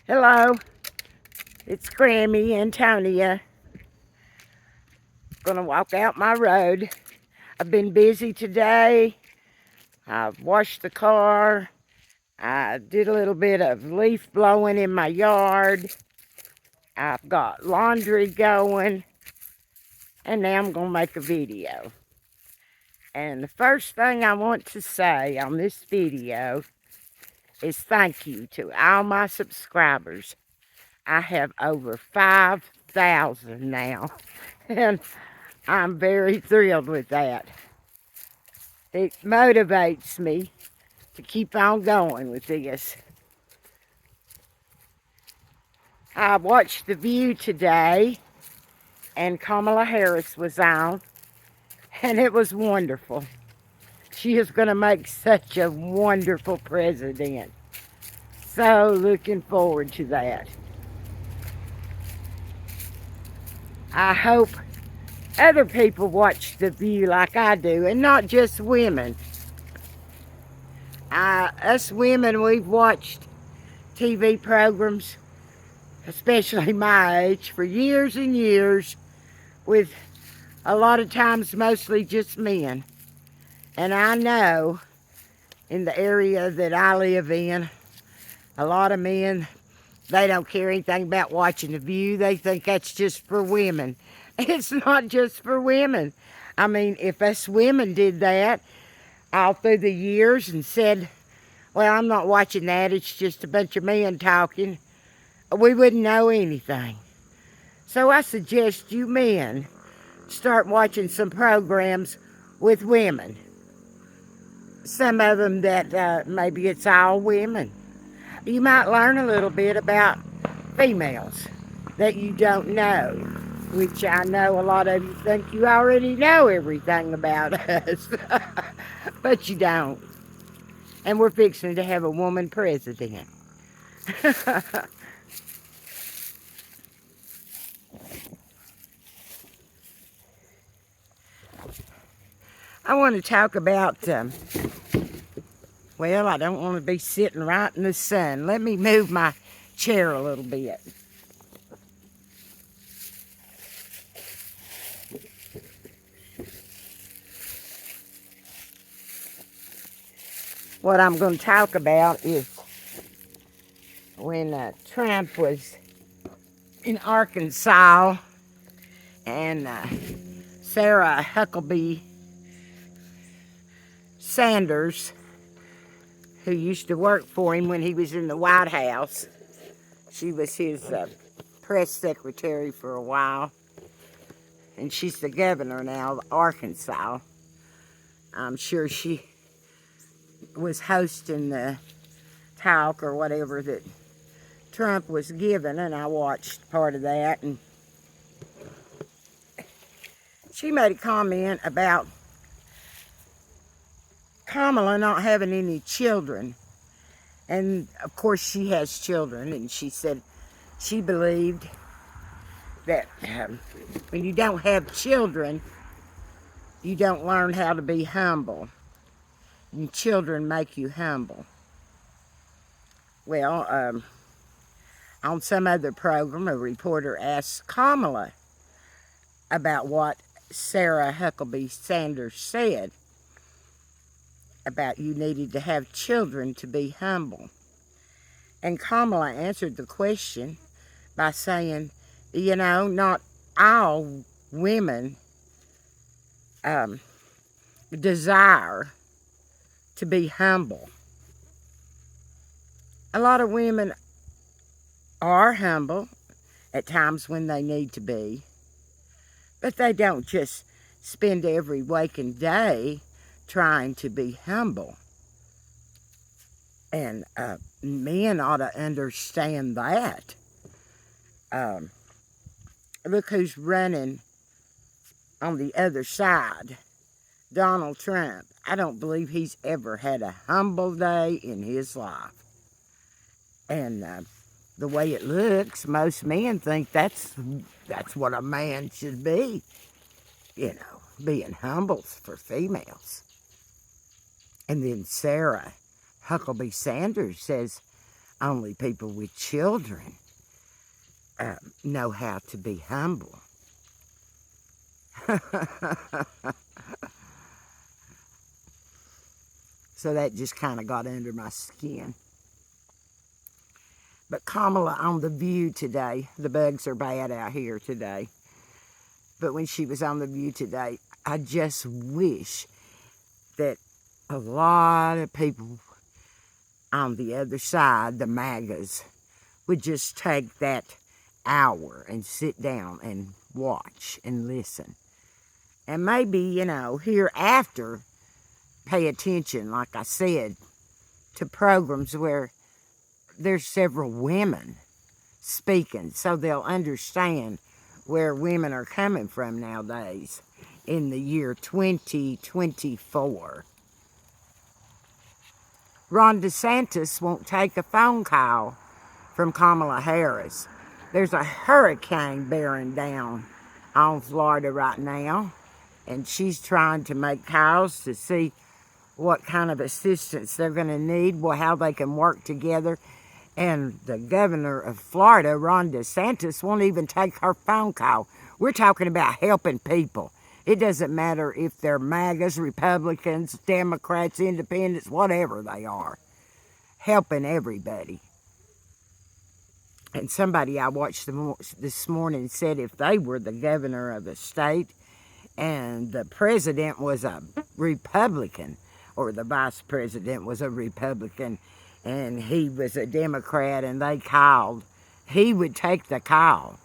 Hello, it's Grammy Antonia. Gonna walk out my road. I've been busy today. I've washed the car. I did a little bit of leaf blowing in my yard. I've got laundry going. And now I'm gonna make a video. And the first thing I want to say on this video is thank you to all my subscribers. I have over 5,000 now. And I'm very thrilled with that. It motivates me to keep on going with this. I watched The View today, and Kamala Harris was on, and it was wonderful. She is going to make such a wonderful president. So looking forward to that. I hope other people watch The View like I do, and not just women. Us women, we've watched TV programs, especially my age, for years and years, with a lot of times mostly just men. And I know in the area that I live in, a lot of men, they don't care anything about watching The View. They think that's just for women. It's not just for women. I mean, if us women did that all through the years and said, well, I'm not watching that, it's just a bunch of men talking, we wouldn't know anything. So I suggest you men start watching some programs with women. Some of them that maybe it's all women. You might learn a little bit about females that you don't know, which I know a lot of you think you already know everything about us, but you don't. And we're fixing to have a woman president. I want to talk about, well, I don't want to be sitting right in the sun. Let me move my chair a little bit. What I'm going to talk about is when Trump was in Arkansas and Sarah Huckabee Sanders, who used to work for him when he was in the White House. She was his press secretary for a while. And she's the governor now of Arkansas. I'm sure she was hosting the talk or whatever that Trump was giving, and I watched part of that. And she made a comment about Kamala not having any children. And of course she has children, and she said she believed that when you don't have children, you don't learn how to be humble. And children make you humble. Well, on some other program, a reporter asked Kamala about what Sarah Huckabee Sanders said about you needed to have children to be humble. And Kamala answered the question by saying, you know, not all women desire to be humble. A lot of women are humble at times when they need to be, but they don't just spend every waking day trying to be humble. And men ought to understand that. Look who's running on the other side. Donald Trump. I don't believe he's ever had a humble day in his life. And the way it looks, most men think that's what a man should be. You know, being humble for females. And then Sarah Huckabee Sanders says, Only people with children know how to be humble. So that just kind of got under my skin. But Kamala on The View today, the bugs are bad out here today. But when she was on The View today, I just wish that a lot of people on the other side, the MAGAs, would just take that hour and sit down and watch and listen. And maybe, you know, hereafter, pay attention, like I said, to programs where there's several women speaking, so they'll understand where women are coming from nowadays in the year 2024. Ron DeSantis won't take a phone call from Kamala Harris. There's a hurricane bearing down on Florida right now, and she's trying to make calls to see what kind of assistance they're going to need, how they can work together. And the governor of Florida, Ron DeSantis, won't even take her phone call. We're talking about helping people. It doesn't matter if they're MAGAs, Republicans, Democrats, Independents, whatever they are. Helping everybody. And somebody I watched this morning said if they were the governor of a state and the president was a Republican, or the vice president was a Republican, and he was a Democrat, and they called, he would take the call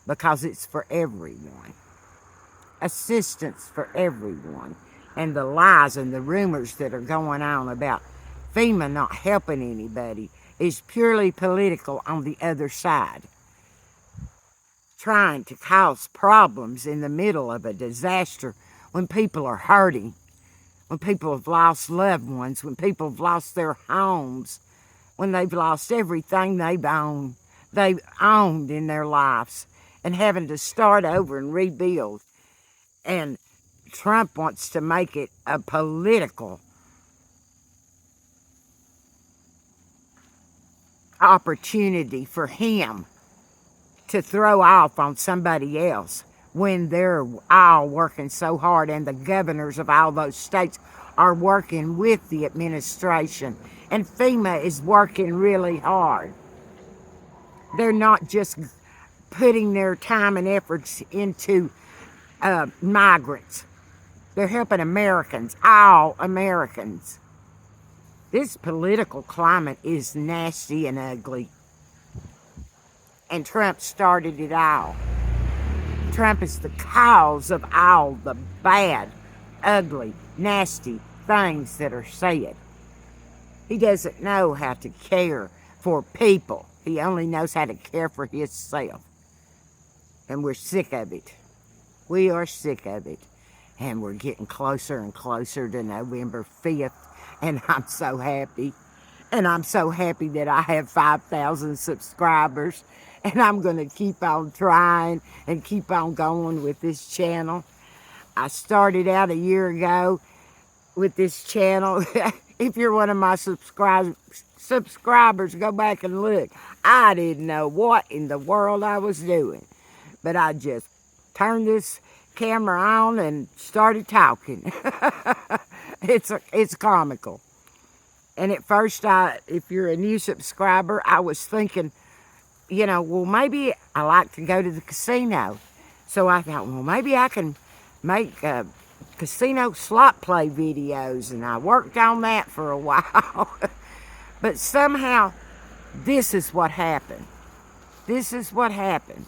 because it's for everyone. Assistance for everyone. And the lies and the rumors that are going on about FEMA not helping anybody is purely political on the other side. Trying to cause problems in the middle of a disaster when people are hurting, when people have lost loved ones, when people have lost their homes, when they've lost everything they've owned in their lives, and having to start over and rebuild. And Trump wants to make it a political opportunity for him to throw off on somebody else when they're all working so hard, and the governors of all those states are working with the administration, and FEMA is working really hard. They're not just putting their time and efforts into migrants. They're helping Americans, all Americans. This political climate is nasty and ugly. And Trump started it all. Trump is the cause of all the bad, ugly, nasty things that are said. He doesn't know how to care for people. He only knows how to care for himself. And we're sick of it. We are sick of it. And we're getting closer and closer to November 5th. And I'm so happy. And I'm so happy that I have 5,000 subscribers. And I'm going to keep on trying and keep on going with this channel. I started out a year ago with this channel. If you're one of my subscribers, go back and look. I didn't know what in the world I was doing. But I just turned this camera on and started talking. It's comical. And at first, if you're a new subscriber, I was thinking, you know, well, maybe I like to go to the casino. So I thought, well, maybe I can make casino slot play videos. And I worked on that for a while. But somehow, this is what happened. This is what happened.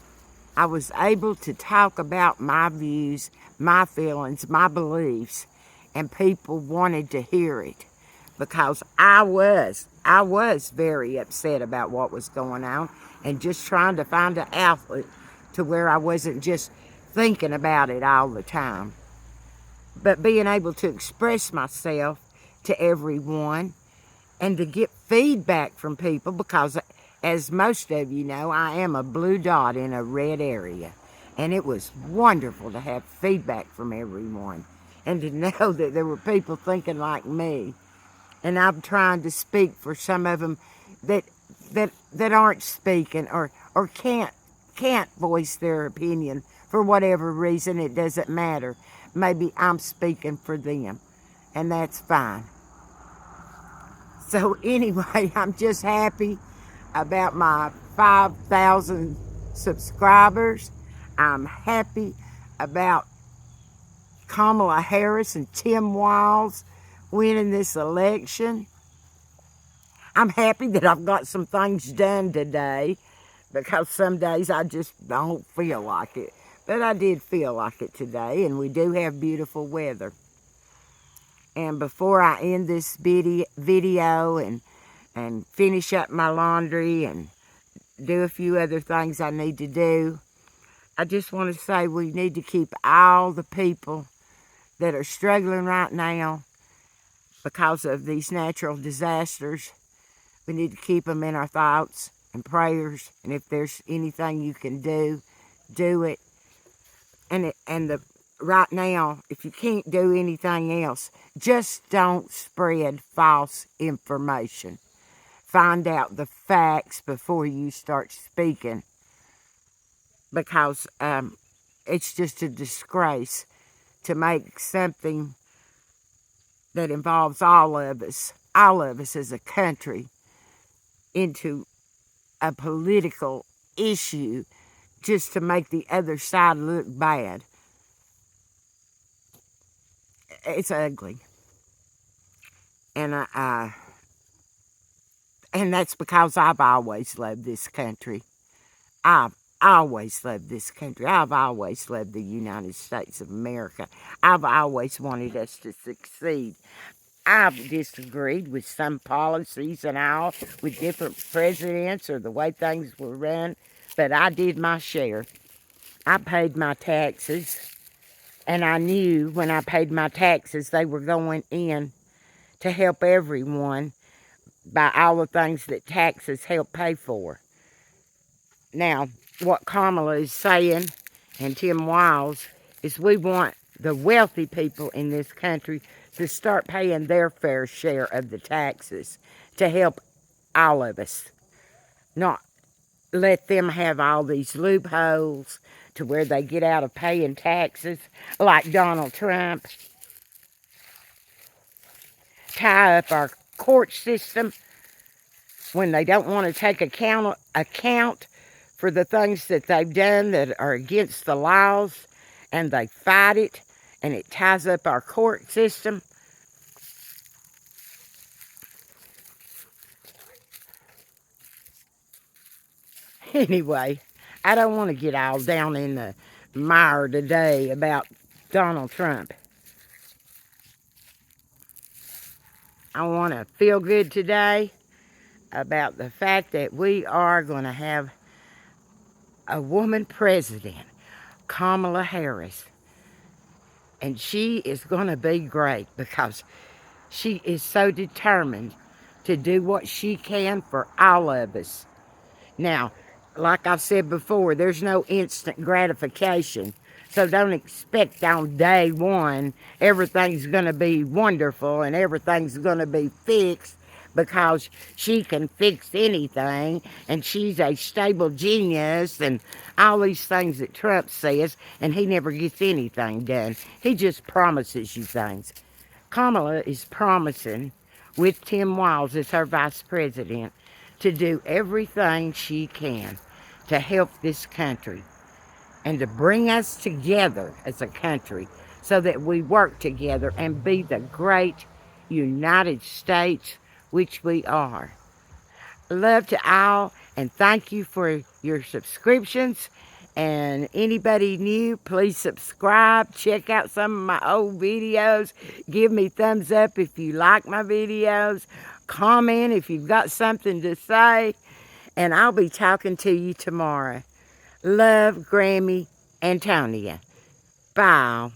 I was able to talk about my views, my feelings, my beliefs, and people wanted to hear it. Because I was very upset about what was going on, and just trying to find an outlet to where I wasn't just thinking about it all the time. But being able to express myself to everyone and to get feedback from people, because as most of you know, I am a blue dot in a red area. And it was wonderful to have feedback from everyone and to know that there were people thinking like me. And I'm trying to speak for some of them that that aren't speaking or can't voice their opinion for whatever reason. It doesn't matter. Maybe I'm speaking for them, and that's fine. So anyway, I'm just happy about my 5,000 subscribers. I'm happy about Kamala Harris and Tim Walz winning this election. I'm happy that I've got some things done today, because some days I just don't feel like it. But I did feel like it today, and we do have beautiful weather. And before I end this video and finish up my laundry and do a few other things I need to do, I just want to say we need to keep all the people that are struggling right now because of these natural disasters. We need to keep them in our thoughts and prayers. And if there's anything you can do, do it. Right now, if you can't do anything else, just don't spread false information. Find out the facts before you start speaking, because it's just a disgrace to make something that involves all of us as a country, into a political issue just to make the other side look bad. It's ugly. And and that's because I've always loved this country. I've always loved this country. I've always loved the United States of America. I've always wanted us to succeed. I've disagreed with some policies and all, with different presidents or the way things were run, but I did my share. I paid my taxes, and I knew when I paid my taxes they were going in to help everyone by all the things that taxes help pay for. Now, what Kamala is saying, and Tim Walz, is we want the wealthy people in this country to start paying their fair share of the taxes to help all of us. Not let them have all these loopholes to where they get out of paying taxes, like Donald Trump. Tie up our court system when they don't want to take account for the things that they've done that are against the laws, and they fight it, and it ties up our court system. Anyway, I don't want to get all down in the mire today about Donald Trump. I want to feel good today about the fact that we are going to have a woman president, Kamala Harris. And she is going to be great, because she is so determined to do what she can for all of us. Now, like I've said before, there's no instant gratification. So don't expect on day one everything's going to be wonderful and everything's going to be fixed, because she can fix anything, and she's a stable genius and all these things that Trump says, and he never gets anything done. He just promises you things. Kamala is promising, with Tim Walz as her vice president, to do everything she can to help this country and to bring us together as a country so that we work together and be the great United States which we are. Love to all, and thank you for your subscriptions. And anybody new, please subscribe. Check out some of my old videos. Give me thumbs up if you like my videos. Comment if you've got something to say. And I'll be talking to you tomorrow. Love, Grammy, Antonia. Bye.